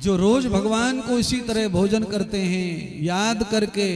जो रोज भगवान को इसी तरह भोजन करते हैं, याद करके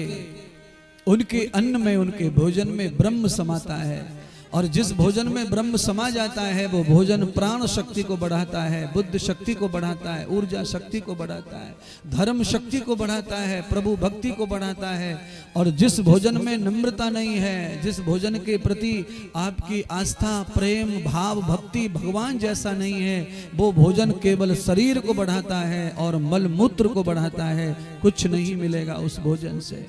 उनके अन्न में, उनके भोजन में ब्रह्म समाता है। और जिस भोजन में ब्रह्म समा जाता है वो भोजन प्राण शक्ति को बढ़ाता है, बुद्धि शक्ति को बढ़ाता है, ऊर्जा शक्ति को बढ़ाता है, धर्म शक्ति को बढ़ाता है, प्रभु भक्ति को बढ़ाता है। और जिस भोजन में नम्रता नहीं है, जिस भोजन के प्रति आपकी आस्था, प्रेम, भाव, भक्ति भगवान जैसा नहीं है, वो भोजन केवल शरीर को बढ़ाता है और मल मूत्र को बढ़ाता है। कुछ नहीं मिलेगा उस भोजन से।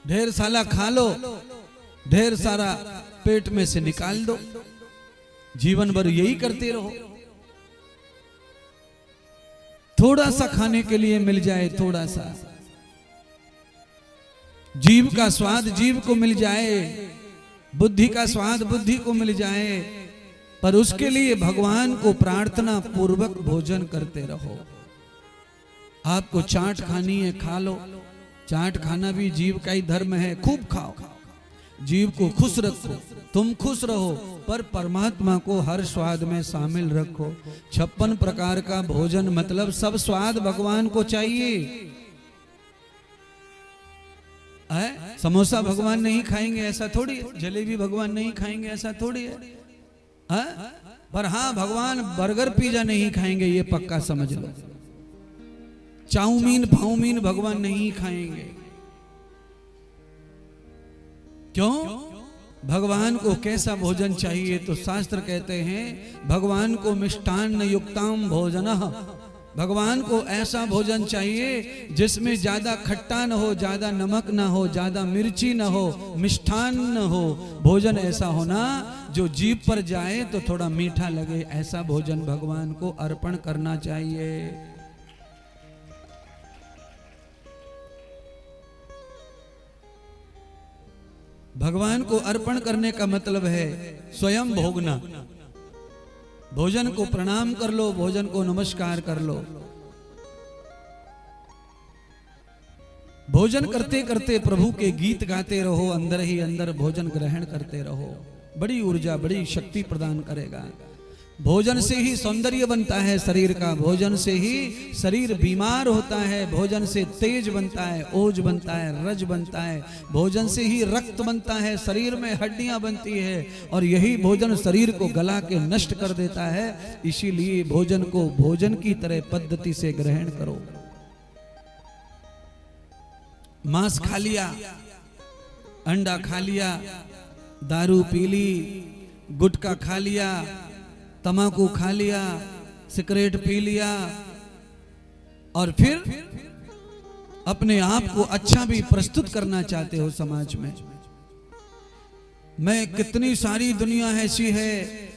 ढेर सारा खा लो, ढेर सारा पेट में से निकाल दो, जीवन भर यही करते रहो। थोड़ा सा खाने के लिए मिल जाए, थोड़ा सा जीव का स्वाद जीव को मिल जाए, बुद्धि का स्वाद बुद्धि को मिल जाए, पर उसके लिए भगवान को प्रार्थना पूर्वक भोजन करते रहो। आपको चाट खानी है, खा लो। चाट खाना भी जीव का ही धर्म है, खूब खाओ, जीव को खुश रखो, तुम खुश रहो, पर परमात्मा को हर स्वाद में शामिल रखो। 56 प्रकार का भोजन मतलब सब स्वाद भगवान को चाहिए। समोसा भगवान नहीं खाएंगे ऐसा थोड़ी है, जलेबी भगवान नहीं खाएंगे ऐसा थोड़ी है, पर हाँ भगवान बर्गर पिज्जा नहीं खाएंगे, ये पक्का समझ लो। चाउमीन फाउमीन भगवान नहीं खाएंगे। क्यों? भगवान को कैसा भोजन चाहिए? तो शास्त्र कहते हैं भगवान को मिष्टान्न युक्ताम भोजनः, भगवान को ऐसा भोजन चाहिए जिसमें ज्यादा खट्टा न हो, ज्यादा नमक न हो, ज्यादा मिर्ची न हो, मिष्ठान्न हो। भोजन ऐसा होना जो जीभ पर जाए तो थोड़ा मीठा लगे, ऐसा भोजन भगवान को अर्पण करना चाहिए। भगवान को अर्पण करने का मतलब है स्वयं भोगना। भोजन को प्रणाम कर लो, भोजन को नमस्कार कर लो। भोजन करते करते प्रभु के गीत गाते रहो, अंदर ही अंदर भोजन ग्रहण करते रहो। बड़ी ऊर्जा, बड़ी शक्ति प्रदान करेगा। भोजन से ही सौंदर्य बनता है शरीर का, भोजन से ही शरीर बीमार होता है, भोजन से तेज बनता है, ओज बनता है, रज बनता है, भोजन से ही रक्त बनता है, शरीर में हड्डियां बनती है, और यही भोजन शरीर को गला के नष्ट कर देता है। इसीलिए भोजन को भोजन की तरह पद्धति से ग्रहण करो। मांस खा लिया, अंडा खा लिया, दारू पी ली, गुटखा खा लिया, तम्बाकू खा लिया, सिगरेट पी लिया, और फिर अपने आप को अच्छा भी प्रस्तुत करना चाहते हो समाज में। मैं कितनी सारी दुनिया ऐसी है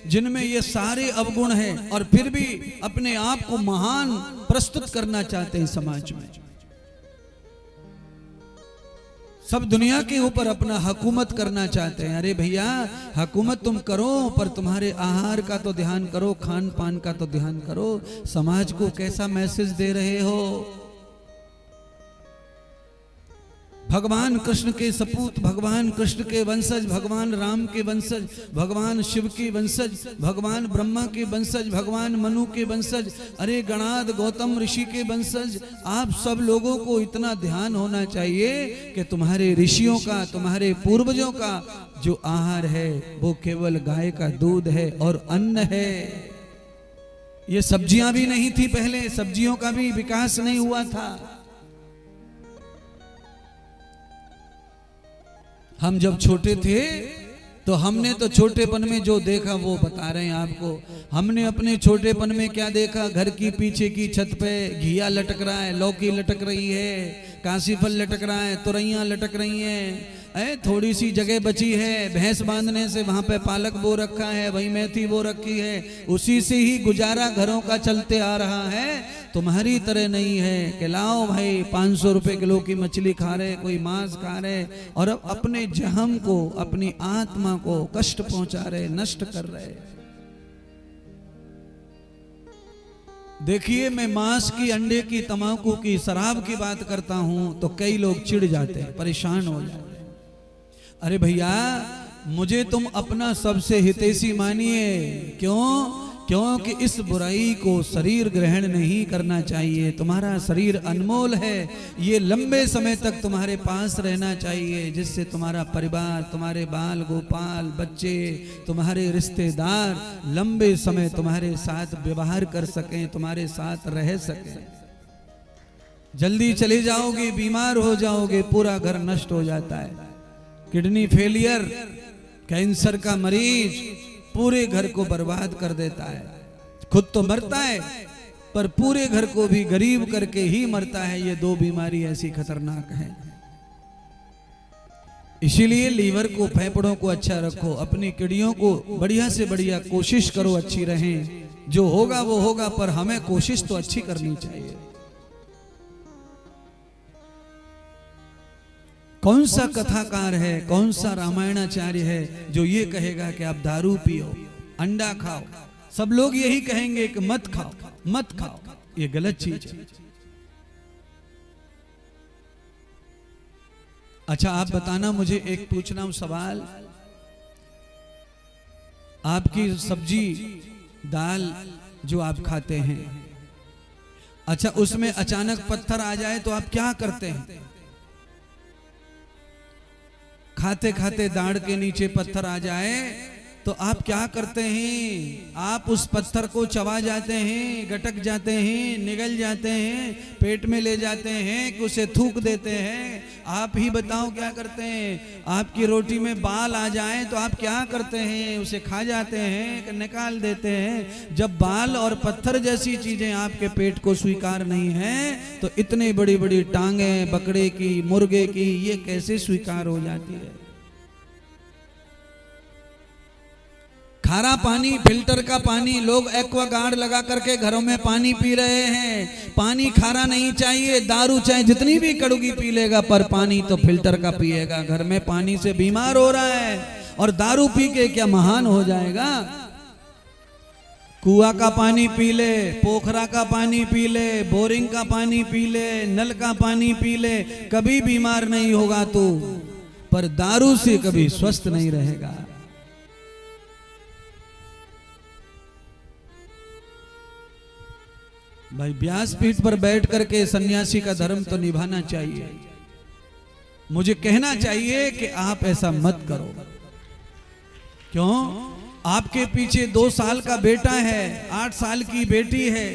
जिनमें ये सारे अवगुण हैं, और फिर भी अपने आप को महान प्रस्तुत करना चाहते हैं समाज में। सब दुनिया के ऊपर अपना हुकूमत करना चाहते हैं। अरे भैया, हुकूमत तुम करो, पर तुम्हारे आहार का तो ध्यान करो, खान पान का तो ध्यान करो। समाज को कैसा मैसेज दे रहे हो? भगवान कृष्ण के सपूत, भगवान कृष्ण के वंशज, भगवान राम के वंशज, भगवान शिव के वंशज, भगवान ब्रह्मा के वंशज, भगवान मनु के वंशज, अरे गणाद गौतम ऋषि के वंशज। आप सब लोगों को इतना ध्यान होना चाहिए कि तुम्हारे ऋषियों का, तुम्हारे पूर्वजों का जो आहार है वो केवल गाय का दूध है और अन्न है। ये सब्जियां भी नहीं थी पहले, सब्जियों का भी विकास नहीं हुआ था। हम जब छोटे थे तो हमने तो छोटेपन में जो देखा वो बता रहे हैं आपको। हमने अपने छोटेपन में क्या देखा? घर की पीछे की छत पे घिया लटक रहा है, लौकी लटक रही है, काशी फल लटक रहा है, तुरैया लटक रही हैं, थोड़ी सी जगह बची है भैंस बांधने से, वहां पे पालक बो रखा है, वही मेथी बो रखी है, उसी से ही गुजारा घरों का चलते आ रहा है। तुम्हारी तरह नहीं है कि लाओ भाई 500 रुपए किलो की मछली खा रहे, कोई मांस खा रहे, और अब अपने जहम को, अपनी आत्मा को कष्ट पहुंचा रहे, नष्ट कर रहे। देखिए, मैं मांस की, अंडे की, तंबाकू की, शराब की बात करता हूं तो कई लोग चिढ़ जाते हैं, परेशान हो जाते हैं। अरे भैया, मुझे तुम अपना सबसे हितैषी मानिए। क्यों? क्योंकि इस बुराई को शरीर ग्रहण नहीं करना चाहिए। तुम्हारा शरीर अनमोल है, ये लंबे समय तक तुम्हारे पास रहना चाहिए, जिससे तुम्हारा परिवार, तुम्हारे बाल गोपाल, बच्चे, तुम्हारे रिश्तेदार लंबे समय तुम्हारे साथ व्यवहार कर सकें, तुम्हारे साथ रह सकें। जल्दी चले जाओगे, बीमार हो जाओगे, पूरा घर नष्ट हो जाता है। किडनी फेलियर, कैंसर का मरीज पूरे घर को बर्बाद कर देता है। खुद तो मरता है पर पूरे घर को भी गरीब करके ही मरता है। ये दो बीमारी ऐसी खतरनाक है। इसीलिए लीवर को, फेफड़ों को अच्छा रखो, अपनी किडनियों को बढ़िया से बढ़िया कोशिश करो अच्छी रहें। जो होगा वो होगा, पर हमें कोशिश तो अच्छी करनी चाहिए। कौन सा कथाकार है, कौन सा रामायणाचार्य है जो ये कहेगा कि आप दारू पियो, अंडा खाओ? सब लोग यही कहेंगे कि मत खाओ, मत खाओ। ये गलत चीज है। अच्छा, आप बताना, मुझे एक पूछना हूं सवाल। आपकी सब्जी दाल जो आप खाते हैं, अच्छा उसमें अचानक पत्थर आ जाए तो आप क्या करते हैं? खाते खाते दाढ़ के नीचे पत्थर आ जाए तो आप क्या करते हैं? आप उस पत्थर को चबा जाते हैं, गटक जाते हैं, निगल जाते हैं, पेट में ले जाते हैं कि उसे थूक देते हैं? आप ही बताओ क्या करते हैं? आपकी रोटी में बाल आ जाए तो आप क्या करते हैं? उसे खा जाते हैं कि निकाल देते हैं? जब बाल और पत्थर जैसी चीजें आपके पेट को स्वीकार नहीं है तो इतनी बड़ी बड़ी टांगे बकरे की, मुर्गे की, ये कैसे स्वीकार हो जाती है? खारा पानी, फिल्टर का पानी, लोग एक्वागार्ड लगा करके घरों में पानी पी रहे हैं। पानी खारा नहीं चाहिए। दारू चाहे जितनी भी कड़वी पी लेगा, पर पानी तो फिल्टर का पिएगा। घर में पानी से बीमार हो रहा है और दारू पी के क्या महान हो जाएगा? कुआं का पानी पी ले, पोखरा का पानी पी ले, बोरिंग का पानी पी ले, नल का पानी पी ले, कभी बीमार नहीं होगा तू। पर दारू से कभी स्वस्थ नहीं रहेगा। भाई, व्यासपीठ पर बैठ करके सन्यासी का धर्म तो निभाना चाहिए। मुझे कहना चाहिए कि आप ऐसा मत करो। क्यों? आपके पीछे 2 साल का बेटा है, 8 साल की बेटी है।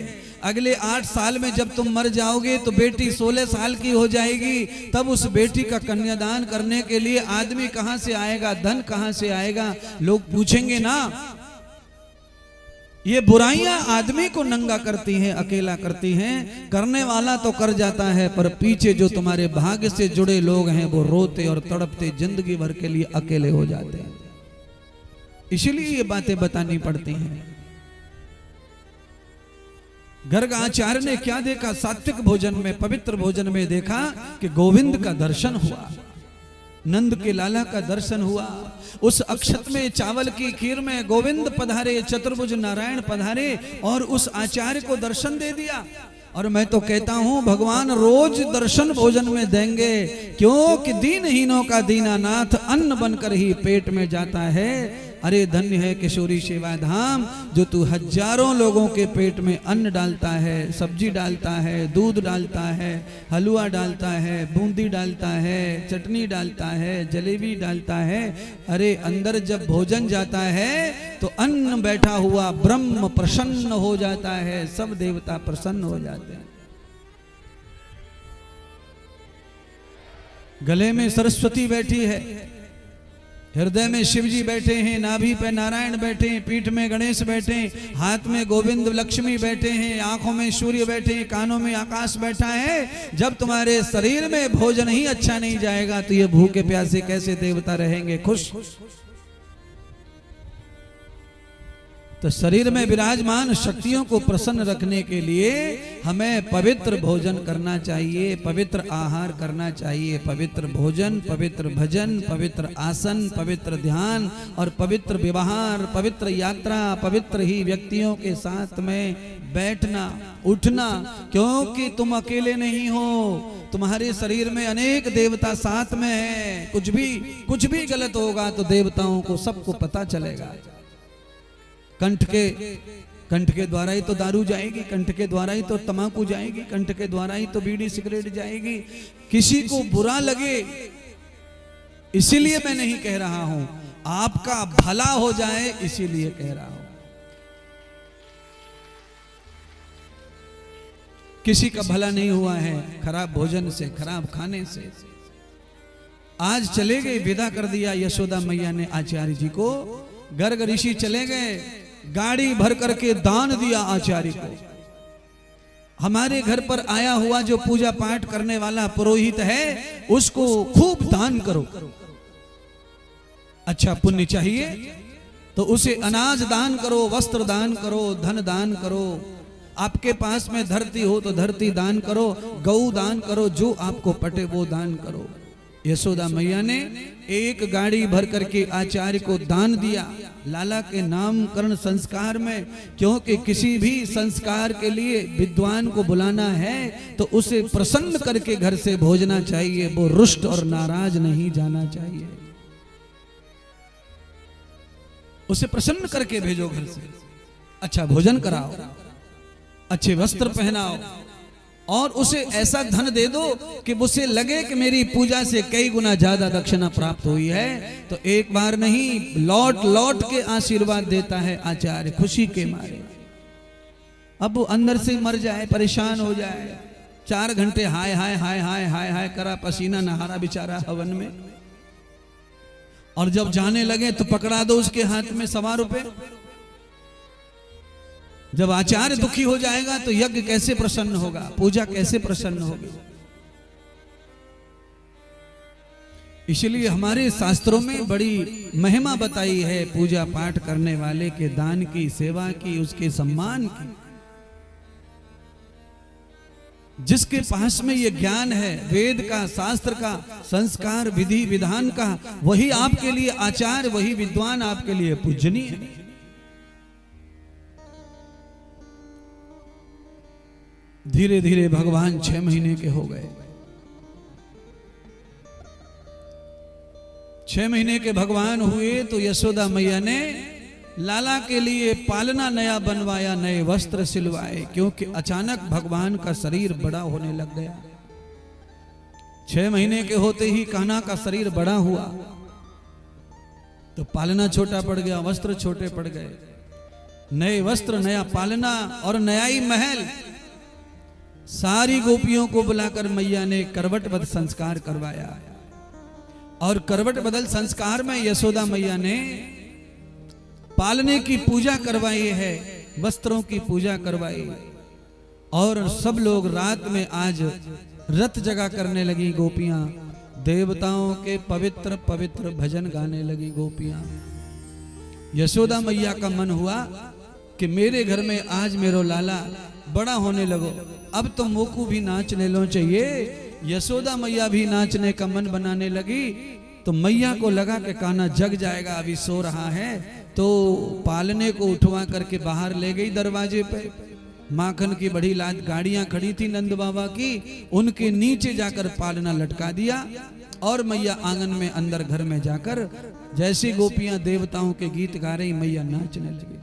अगले 8 साल में जब तुम मर जाओगे तो बेटी 16 साल की हो जाएगी। तब उस बेटी का कन्यादान करने के लिए आदमी कहां से आएगा, धन कहां से आएगा? लोग पूछेंगे ना। ये बुराइयां आदमी को नंगा करती हैं, अकेला करती हैं। करने वाला तो कर जाता है, पर पीछे जो तुम्हारे भाग्य से जुड़े लोग हैं वो रोते और तड़पते जिंदगी भर के लिए अकेले हो जाते हैं। इसीलिए ये बातें बतानी पड़ती हैं। गर्ग आचार्य ने क्या देखा? सात्विक भोजन में, पवित्र भोजन में देखा कि गोविंद का दर्शन हुआ, नंद के लाला का दर्शन हुआ। उस अक्षत में, चावल की खीर में गोविंद पधारे, चतुर्भुज नारायण पधारे और उस आचार्य को दर्शन दे दिया। और मैं तो कहता हूं भगवान रोज दर्शन भोजन में देंगे, क्योंकि दीनहीनों का दीनानाथ अन्न बनकर ही पेट में जाता है। अरे धन्य है किशोरी सेवा धाम, जो तू हजारों लोगों के पेट में अन्न डालता है, सब्जी डालता है, दूध डालता है, हलवा डालता है, बूंदी डालता है, चटनी डालता है, जलेबी डालता है। अरे अंदर जब भोजन जाता है तो अन्न बैठा हुआ ब्रह्म प्रसन्न हो जाता है, सब देवता प्रसन्न हो जाते हैं। गले में सरस्वती बैठी है, हृदय में शिव जी बैठे हैं, नाभि पे नारायण बैठे हैं, पीठ में गणेश बैठे हैं, हाथ में गोविंद लक्ष्मी बैठे हैं, आंखों में सूर्य बैठे हैं, कानों में आकाश बैठा है। जब तुम्हारे शरीर में भोजन ही अच्छा नहीं जाएगा तो ये भूखे प्यासे कैसे देवता रहेंगे खुश? तो शरीर में विराजमान शक्तियों को प्रसन्न रखने के लिए हमें पवित्र भोजन करना चाहिए, पवित्र आहार करना चाहिए। पवित्र भोजन, पवित्र भजन, पवित्र आसन, पवित्र ध्यान और पवित्र व्यवहार, पवित्र यात्रा, पवित्र ही व्यक्तियों के साथ में बैठना उठना। क्योंकि तुम अकेले नहीं हो, तुम्हारे शरीर में अनेक देवता साथ में है। कुछ भी गलत होगा तो देवताओं को सबको पता चलेगा। कंठ के कंठ के द्वारा ही तो दारू जाएगी, कंठ के द्वारा ही तो तंबाकू जाएगी, कंठ के द्वारा ही तो बीड़ी सिगरेट जाएगी। किसी को बुरा लगे इसीलिए मैं नहीं कह रहा हूं, आपका भला हो जाए इसीलिए कह रहा हूं। किसी का भला नहीं हुआ है खराब भोजन से, खराब खाने से। आज चले गए, विदा कर दिया यशोदा मैया ने आचार्य जी को। गर्ग ऋषि चले गए, गाड़ी भर करके दान दिया आचार्य को। हमारे घर पर आया हुआ जो पूजा पाठ करने वाला पुरोहित है उसको खूब दान करो। अच्छा पुण्य चाहिए तो उसे अनाज दान करो, वस्त्र दान करो, धन दान करो। आपके पास में धरती हो तो धरती दान करो, गौ दान करो, जो आपको पटे वो दान करो। यशोदा मैया ने एक गाड़ी भर करके आचार्य को दान दिया लाला के नामकरण संस्कार में। क्योंकि किसी भी संस्कार के लिए विद्वान को बुलाना है तो उसे प्रसन्न करके घर से भेजना चाहिए, वो रुष्ट और नाराज नहीं जाना चाहिए। उसे प्रसन्न करके भेजो घर से, अच्छा भोजन कराओ, अच्छे वस्त्र पहनाओ और उसे ऐसा धन दे दो कि उसे लगे कि मेरी पूजा से कई गुना ज्यादा दक्षिणा प्राप्त हुई है। तो एक बार नहीं, लौट लौट के आशीर्वाद देता है आचार्य खुशी के मारे। अब वो अंदर से मर जाए, परेशान हो जाए, 4 घंटे हाय हाय हाय हाय हाय हाय करा, पसीना नहारा बेचारा हवन में। और जब जाने लगे तो पकड़ा दो उसके हाथ में 1.25 रुपए। जब आचार्य दुखी हो जाएगा तो यज्ञ कैसे प्रसन्न होगा, पूजा कैसे प्रसन्न होगी। इसलिए हमारे शास्त्रों में बड़ी महिमा बताई है पूजा पाठ करने वाले के दान की, सेवा की, उसके सम्मान की। जिसके पास में ये ज्ञान है वेद का, शास्त्र का, संस्कार, विधि विधान का, वही आपके लिए आचार्य, वही विद्वान आपके लिए पूजनीय है। धीरे धीरे भगवान 6 महीने के हो गए। 6 महीने के भगवान हुए तो यशोदा मैया ने लाला के लिए पालना नया बनवाया, नए वस्त्र सिलवाए। क्योंकि अचानक भगवान का शरीर बड़ा होने लग गया। 6 महीने के होते ही कान्हा का शरीर बड़ा हुआ तो पालना छोटा पड़ गया, वस्त्र छोटे पड़ गए। नए वस्त्र, नया पालना और नया ही महल। सारी गोपियों को बुलाकर मैया ने करवट बदल संस्कार करवाया। और करवट बदल संस्कार में यशोदा मैया ने पालने की पूजा करवाई है, वस्त्रों की पूजा करवाई। और सब लोग रात में आज रत जगा करने लगी गोपियां। देवताओं के पवित्र पवित्र भजन गाने लगी गोपियां। यशोदा मैया का मन हुआ कि मेरे घर में आज मेरो लाला बड़ा होने लगो, अब तो मोकू भी नाचने लो चाहिए। यशोदा मैया भी नाचने का मन बनाने लगी। तो मैया को लगा कि कान्हा जग जाएगा, अभी सो रहा है। तो पालने को उठवा करके बाहर ले गई दरवाजे पे। माखन की बड़ी लाद गाड़ियां खड़ी थी नंद बाबा की, उनके नीचे जाकर पालना लटका दिया। और मैया आंगन में अंदर घर में जाकर जैसी गोपियां देवताओं के गीत गा रही, मैया नाचने लगी।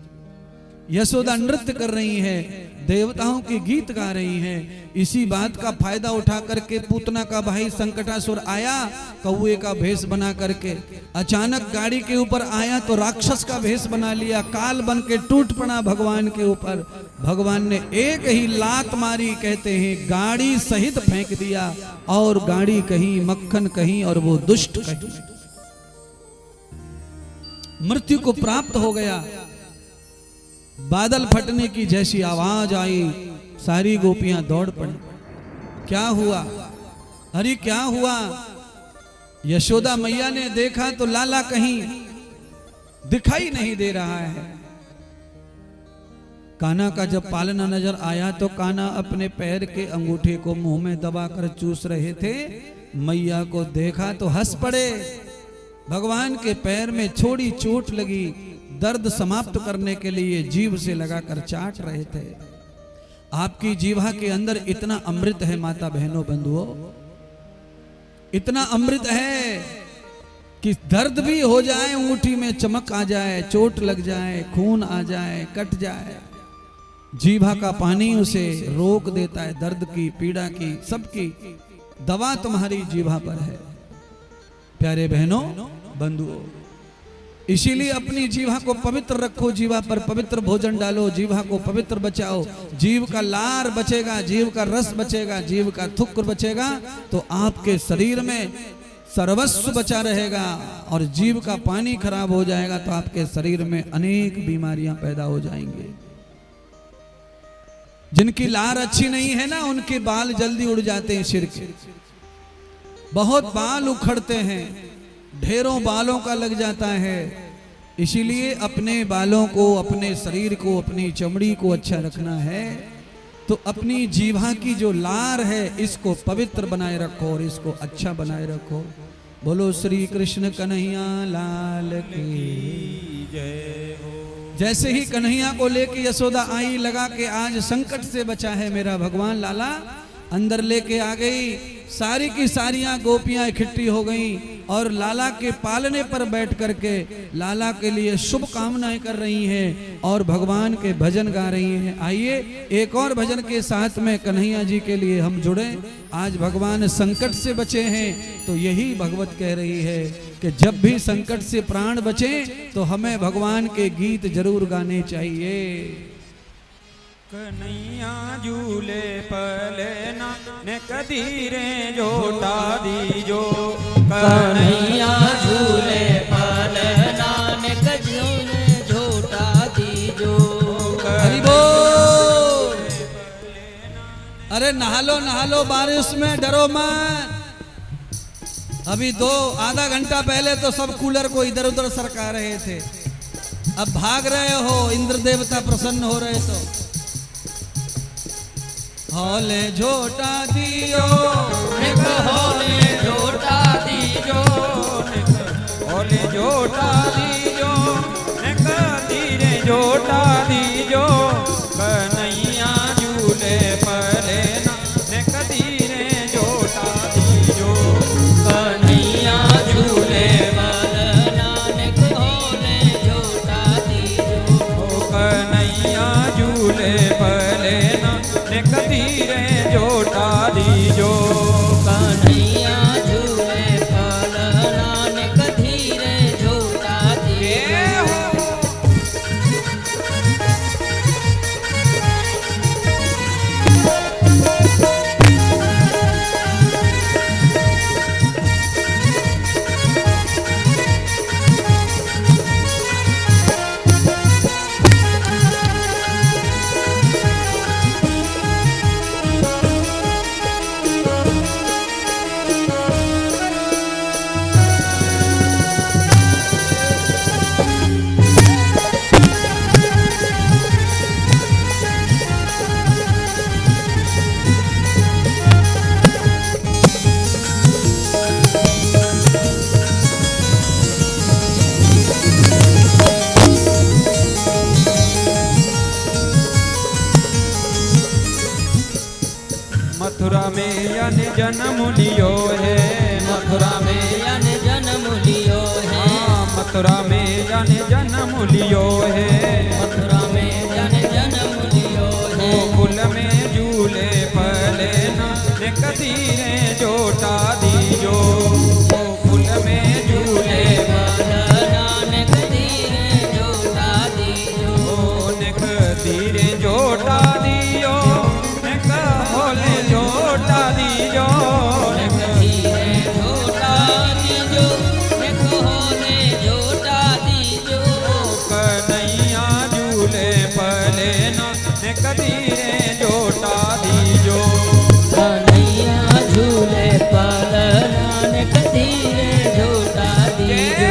यशोदा नृत्य कर रही है, देवताओं के गीत गा रही हैं। इसी बात का फायदा उठा करके पूतना का भाई संकटासुर आया कौए का भेष बना करके। अचानक गाड़ी के ऊपर आया तो राक्षस का भेष बना लिया, काल बन के टूट पड़ा भगवान के ऊपर। भगवान ने एक ही लात मारी, कहते हैं गाड़ी सहित फेंक दिया। और गाड़ी कहीं, मक्खन कहीं और वो दुष्ट कहीं, मृत्यु को प्राप्त हो गया। बादल फटने की जैसी आवाज आई, सारी गोपियां दौड़ पड़ी। क्या हुआ? अरे क्या हुआ? यशोदा मैया ने देखा तो लाला कहीं दिखाई नहीं दे रहा है। कान्हा का जब पालना नजर आया तो कान्हा अपने पैर के अंगूठे को मुंह में दबाकर चूस रहे थे। मैया को देखा तो हंस पड़े। भगवान के पैर में छोड़ी चोट लगी, दर्द समाप्त करने के लिए जीभ से लगाकर चाट रहे थे। आपकी जीभा के अंदर इतना अमृत है माता बहनों बंधुओं, इतना अमृत है कि दर्द भी हो जाए, अंगूठी में चमक आ जाए, चोट लग जाए, खून आ जाए, कट जाए, जीभा का पानी उसे रोक देता है, दर्द की, पीड़ा की, सबकी दवा तुम्हारी जीभा पर है। प्यारे बहनों, बंधुओं, इसीलिए अपनी जीवा को पवित्र रखो, जीवा पर पवित्र भोजन डालो, जीवा को पवित्र बचाओ। जीव का लार बचेगा, जीव का रस बचेगा, जीव का थुक बचेगा, तो आपके शरीर में सर्वस्व बचा रहेगा। और जीव का पानी खराब हो जाएगा तो आपके शरीर में अनेक बीमारियां पैदा हो जाएंगे। जिनकी लार अच्छी नहीं है ना, उनके बाल जल्दी उड़ जाते हैं सिर के, बहुत बाल उखड़ते हैं, ढेरों बालों का लग जाता है। इसीलिए अपने बालों को, अपने शरीर को, अपनी चमड़ी को अच्छा रखना है तो अपनी जीवा की जो लार है इसको पवित्र बनाए रखो और इसको अच्छा बनाए रखो। बोलो श्री कृष्ण कन्हैया लाल की जय हो। जैसे ही कन्हैया को लेके यशोदा आई, लगा के आज संकट से बचा है मेरा भगवान लाला, अंदर लेके आ गई। सारी की सारियां गोपियां इकट्ठी हो गईं और लाला के पालने पर बैठ करके लाला के लिए शुभ कामनाएं कर रही हैं और भगवान के भजन गा रही हैं। आइए एक और भजन के साथ में कन्हैया जी के लिए हम जुड़े। आज भगवान संकट से बचे हैं तो यही भगवत कह रही है कि जब भी संकट से प्राण बचे तो हमें भगवान के गीत जरूर गाने चाहिए। कन्हैया झूले पलना ने कदीरे जोटा दीजो। कन्हैया झूले पलना ने कदीरे जोटा दीजो। हरि बोल। अरे नहा लो बारिश में, डरो मत। अभी आधा घंटा पहले तो सब कूलर को इधर उधर सरका रहे थे, अब भाग रहे हो, इंद्र देवता प्रसन्न हो रहे तो होले झोटा दियो, होले झोटा दीजो, होले झोटा दीजो, कदीरे जोटा दीजो। कन्हैया झूले पलना ने कदीरे जोटा दीजो। कन्हैया झूले पलना ने होले झोटा दीजो। कन्हैया झूले पलना ने कदीरे जोटा दीजो। कन्हैया झूले पलना ने कदीरे जोटा दीजो। मथुरा में अन जन्म लियो है। मथुरा में अन जन्म लियो है। मथुरा में अन जन्म लियो है। मथुरा में अन जन्म लियो है। गोकुल में झूले पलना ने कदीरे जोटा दीजो। गोकुल में झूले पलना ने कदीरे जोटा दीजो। ने कदीरे जोटा दियो, ने होले जोटा दीजो। कदीरे जोटा दीजो, ने होले जोटा दीजो। कन्हैया झूले पलना ने कदीरे जोटा दीजो। कन्हैया झूले पलना ने कदीरे जोटा दीजो।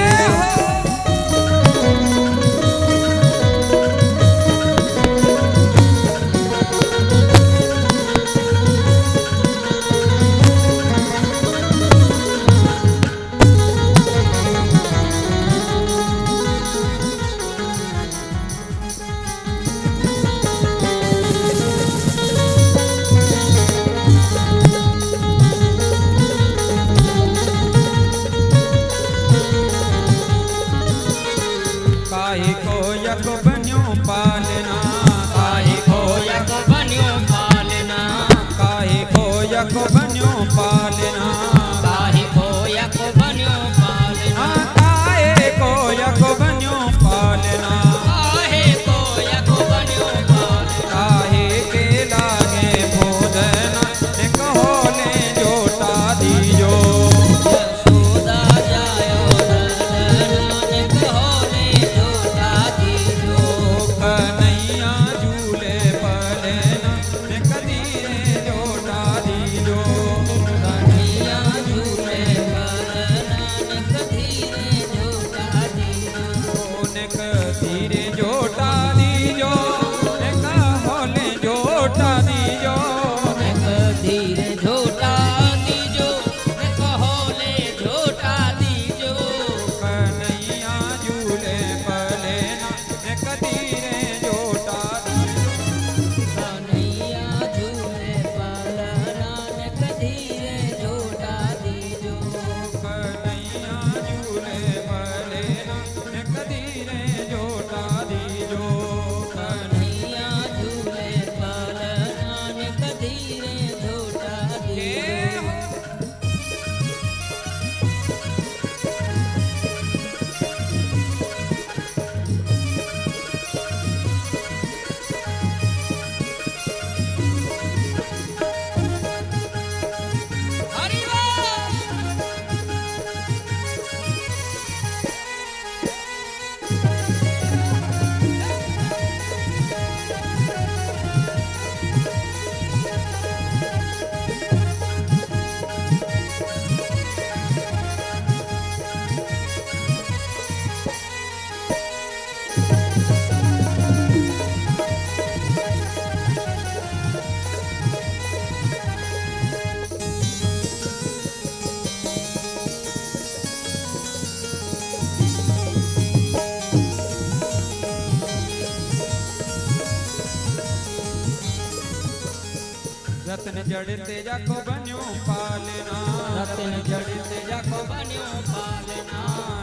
जड़ते जाको बन्यो पालना रतन जड़ते जाको बन्यो पालना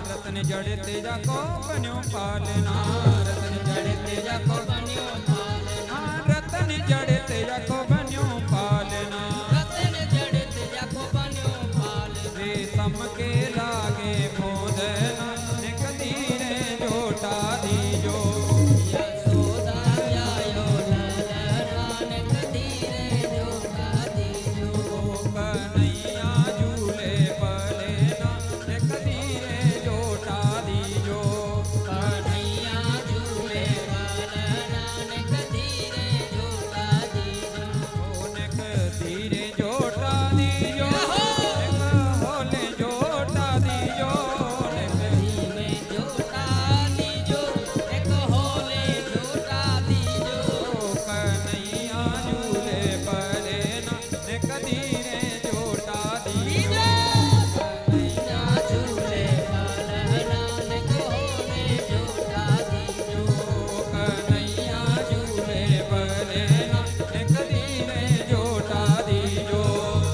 रतन जड़ते जाको बन्यो पालना रतन जड़ते जाको बन्यो पालना रतन जड़ते जाको बन्यो पालना रतन जड़ते जाको बन्यो पालना रेशम के लागे मोदना कदीरे जोटा दीजो यशोदा जायो ललरान कदीरे जोटा दीजो कन्हैया झूले पलेना कदीरे जोटा दीजो कन्हैया झूले ललरान कदीरे जोटा दीजो कदीरे जोटा दीजो होले जोटा दीजो धीमे जोटा दीजो एक होले जोटा दीजो कन्हैया झूले पलेना कदीरे जोटा दीजो कन्हैया झूले ललरान होले जोटा दीजो कन्हैया झूले पलेना कदीरे जोटा दीजो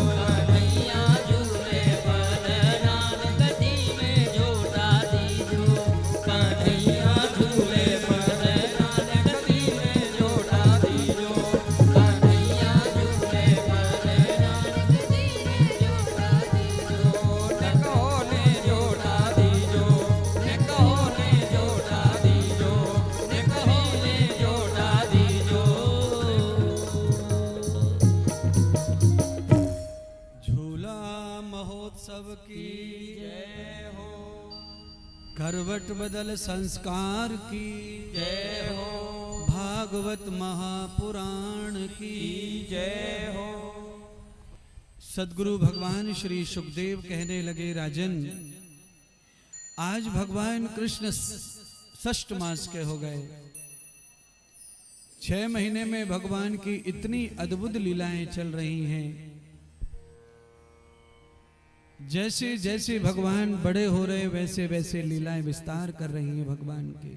कन्हैया झूले ललरान कदीमे जोटा दीजो कन्हैया झूले ललरान कदीमे जोटा दीजो कन्हैया झूले ललरान कदीमे जोटा दीजो होले जोटा दीजो होले जोटा दीजो होले जोटा दीजो झूला महोत्सव की जय हो करवट बदल संस्कार की जय हो भागवत महापुराण की जय हो सदगुरु भगवान श्री सुखदेव कहने लगे, राजन आज भगवान कृष्ण षष्ठ मास के हो गए। 6 महीने में भगवान की इतनी अद्भुत लीलाएं चल रही हैं। जैसे जैसे भगवान बड़े हो रहे वैसे वैसे लीलाएं विस्तार कर रही हैं भगवान की।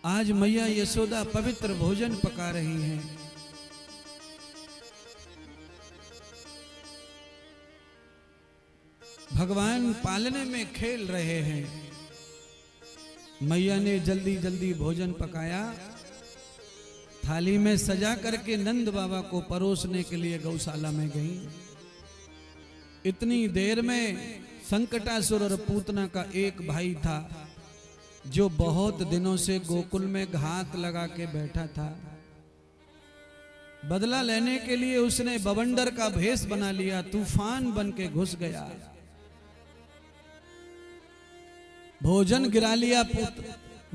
आज मैया यशोदा पवित्र भोजन पका रही हैं। भगवान पालने में खेल रहे हैं। मैया ने जल्दी जल्दी भोजन पकाया, थाली में सजा करके नंद बाबा को परोसने के लिए गौशाला में गई। इतनी देर में संकटासुर और पूतना का एक भाई था जो बहुत दिनों से गोकुल में घात लगा के बैठा था। बदला लेने के लिए उसने बवंडर का भेष बना लिया, तूफान बन के घुस गया, भोजन गिरा लिया पुत्र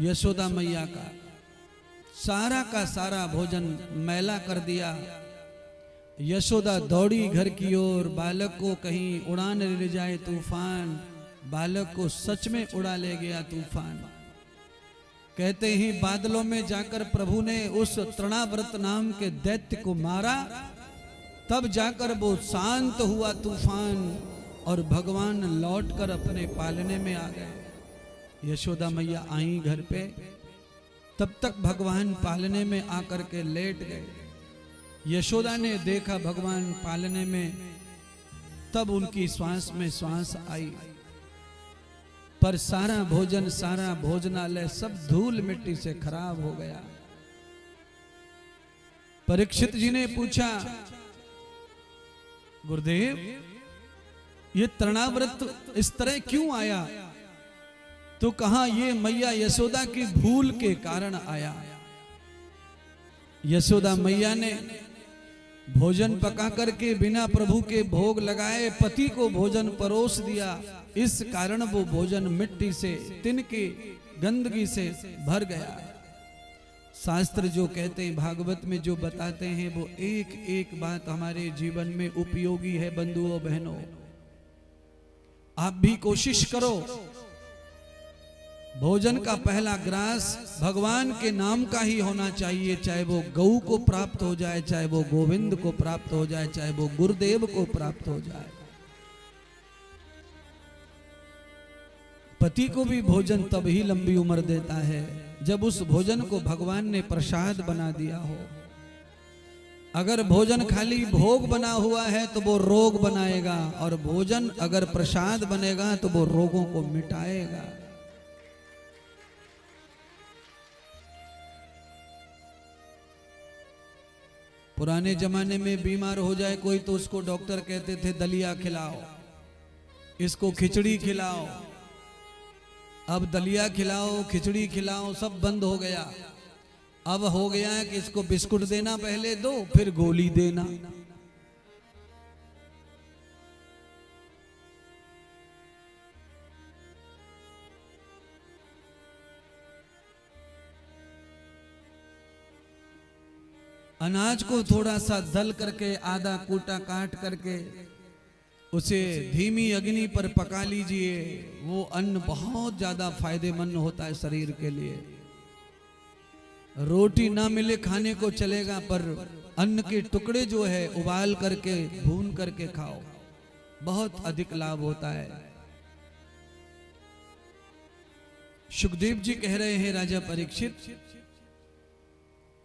यशोदा मैया का सारा भोजन मैला कर दिया। यशोदा दौड़ी घर की ओर, बालक को कहीं उड़ान ले जाए तूफान, बालक को सच में उड़ा ले गया तूफान। कहते ही बादलों में जाकर प्रभु ने उस तृणाव्रत नाम के दैत्य को मारा, तब जाकर वो शांत हुआ तूफान और भगवान लौटकर अपने पालने में आ गए। यशोदा मैया आई घर पे, तब तक भगवान पालने में आकर के लेट गए। यशोदा ने देखा भगवान पालने में, तब उनकी श्वास में श्वास आई, पर सारा भोजनालय सब धूल मिट्टी से खराब हो गया। परीक्षित जी ने पूछा, गुरुदेव ये तृणाव्रत इस तरह क्यों आया? तो कहा ये मैया यशोदा की भूल के कारण आया। यशोदा मैया ने भोजन पका करके बिना प्रभु के भोग लगाए पति को भोजन परोस दिया, इस कारण वो भोजन मिट्टी से, तिनके गंदगी से भर गया। शास्त्र जो कहते हैं, भागवत में जो बताते हैं, वो एक एक बात हमारे जीवन में उपयोगी है। बंधुओं बहनों, आप भी कोशिश करो, भोजन का पहला ग्रास भगवान के नाम का ही होना चाहिए, चाहे वो गऊ को प्राप्त हो जाए, चाहे वो गोविंद को प्राप्त हो जाए, चाहे वो गुरुदेव को प्राप्त हो जाए। पति को भी भोजन तब ही लंबी उम्र देता है जब उस भोजन को भगवान ने प्रसाद बना दिया हो। अगर भोजन खाली भोग बना हुआ है तो वो रोग बनाएगा, और भोजन अगर प्रसाद बनेगा तो वो रोगों को मिटाएगा। पुराने जमाने में बीमार हो जाए कोई तो उसको डॉक्टर कहते थे दलिया खिलाओ, इसको खिचड़ी खिलाओ। अब दलिया खिलाओ, खिचड़ी खिलाओ सब बंद हो गया। अब हो गया है कि इसको बिस्कुट देना पहले दो, फिर गोली देना। अनाज को थोड़ा सा दल करके, आधा कूटा काट करके उसे धीमी अग्नि पर पका लीजिए। वो अन्न बहुत ज्यादा फायदेमंद होता है शरीर के लिए। रोटी ना मिले खाने को चलेगा, पर अन्न के टुकड़े जो है उबाल करके भून करके खाओ, बहुत अधिक लाभ होता है। सुखदेव जी कह रहे हैं, राजा परीक्षित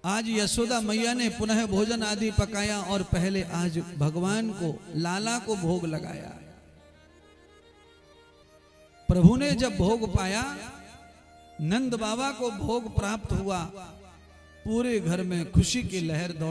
आज यशोदा मैया ने पुनः भोजन आदि पकाया और पहले आज भगवान को, लाला को भोग लगाया। प्रभु ने जब भोग पाया, नंद बाबा को भोग प्राप्त हुआ, पूरे घर में खुशी की लहर दौड़